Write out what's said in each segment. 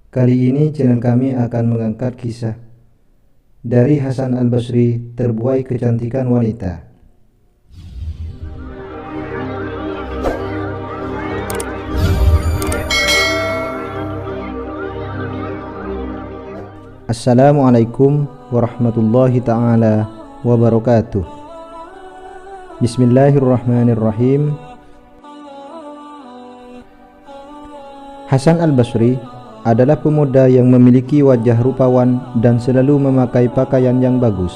Kali ini channel kami akan mengangkat kisah dari Hasan Al-Basri, terbuai kecantikan wanita. Assalamualaikum warahmatullahi ta'ala wabarakatuh. Bismillahirrahmanirrahim. Hasan Al-Basri adalah pemuda yang memiliki wajah rupawan dan selalu memakai pakaian yang bagus.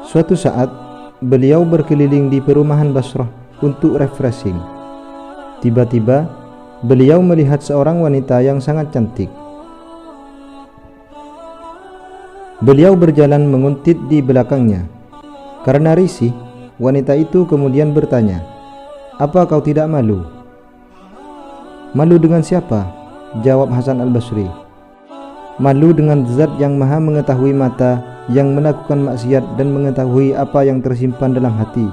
Suatu saat, beliau berkeliling di perumahan Basrah untuk refreshing. Tiba-tiba, beliau melihat seorang wanita yang sangat cantik. Beliau berjalan menguntit di belakangnya. Karena risih, wanita itu kemudian bertanya, "Apa kau tidak malu?" "Malu dengan siapa?" jawab Hasan Al-Basri. "Malu dengan Zat yang Maha mengetahui mata yang melakukan maksiat dan mengetahui apa yang tersimpan dalam hati,"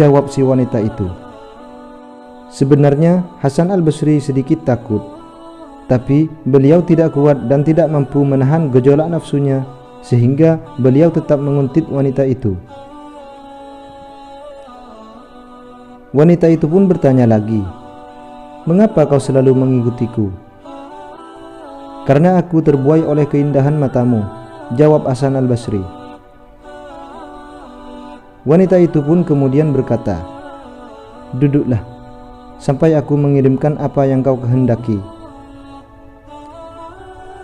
jawab si wanita itu. Sebenarnya Hasan Al-Basri sedikit takut, tapi beliau tidak kuat dan tidak mampu menahan gejolak nafsunya, sehingga beliau tetap menguntit wanita itu. Wanita itu pun bertanya lagi, "Mengapa kau selalu mengikutiku?" "Karena aku terbuai oleh keindahan matamu," jawab Hasan Al-Basri. Wanita itu pun kemudian berkata, "Duduklah, sampai aku mengirimkan apa yang kau kehendaki."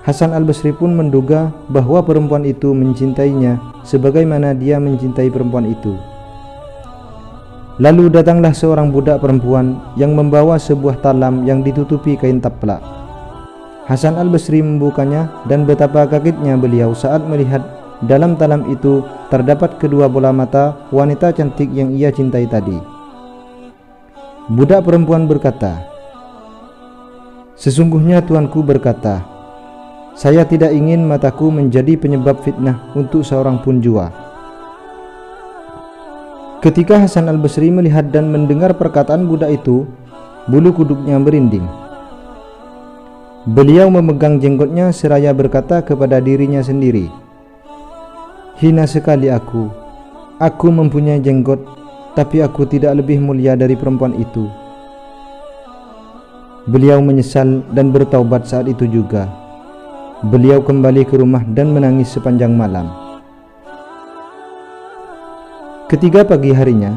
Hasan Al-Basri pun menduga bahwa perempuan itu mencintainya sebagaimana dia mencintai perempuan itu. Lalu datanglah seorang budak perempuan yang membawa sebuah talam yang ditutupi kain taplak. Hasan Al-Basri membukanya dan betapa kagetnya beliau saat melihat dalam talam itu terdapat kedua bola mata wanita cantik yang ia cintai tadi. Budak perempuan berkata, "Sesungguhnya tuanku berkata, saya tidak ingin mataku menjadi penyebab fitnah untuk seorang pun jua." Ketika Hasan Al-Basri melihat dan mendengar perkataan budak itu, bulu kuduknya merinding. Beliau memegang jenggotnya seraya berkata kepada dirinya sendiri, "Hina sekali aku mempunyai jenggot, tapi aku tidak lebih mulia dari perempuan itu." Beliau menyesal dan bertaubat saat itu juga. Beliau kembali ke rumah dan menangis sepanjang malam. Ketiga pagi harinya,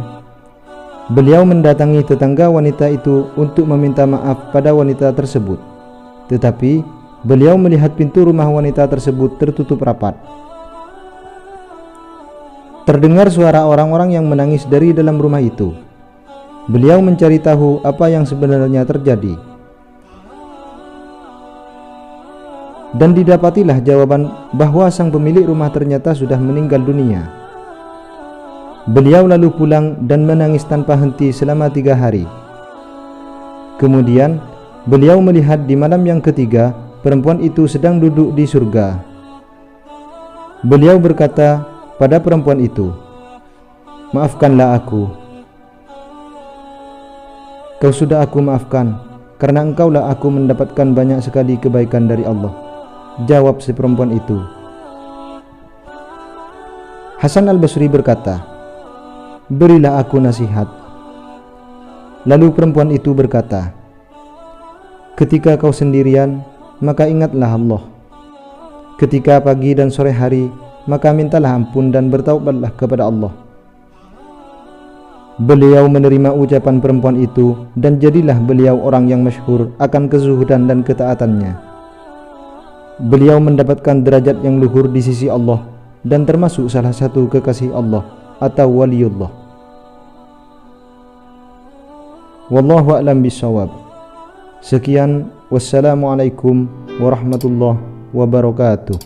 beliau mendatangi tetangga wanita itu untuk meminta maaf pada wanita tersebut. Tetapi beliau melihat pintu rumah wanita tersebut tertutup rapat. Terdengar suara orang-orang yang menangis dari dalam rumah itu. Beliau mencari tahu apa yang sebenarnya terjadi. Dan didapatilah jawaban bahwa sang pemilik rumah ternyata sudah meninggal dunia. Beliau lalu pulang dan menangis tanpa henti selama 3 hari. Kemudian beliau melihat di malam yang ketiga perempuan itu sedang duduk di surga. Beliau berkata pada perempuan itu, "Maafkanlah aku." "Kau sudah aku maafkan, karena engkaulah aku mendapatkan banyak sekali kebaikan dari Allah," jawab si perempuan itu. Hasan Al-Basri berkata, "Berilah aku nasihat." Lalu perempuan itu berkata, "Ketika kau sendirian, maka ingatlah Allah. Ketika pagi dan sore hari, maka mintalah ampun dan bertaubatlah kepada Allah." Beliau menerima ucapan perempuan itu dan jadilah beliau orang yang masyhur akan kezuhudan dan ketaatannya. Beliau mendapatkan derajat yang luhur di sisi Allah dan termasuk salah satu kekasih Allah atau waliullah. Wallahu a'lam bishawab. Sekian, wassalamualaikum warahmatullahi wabarakatuh.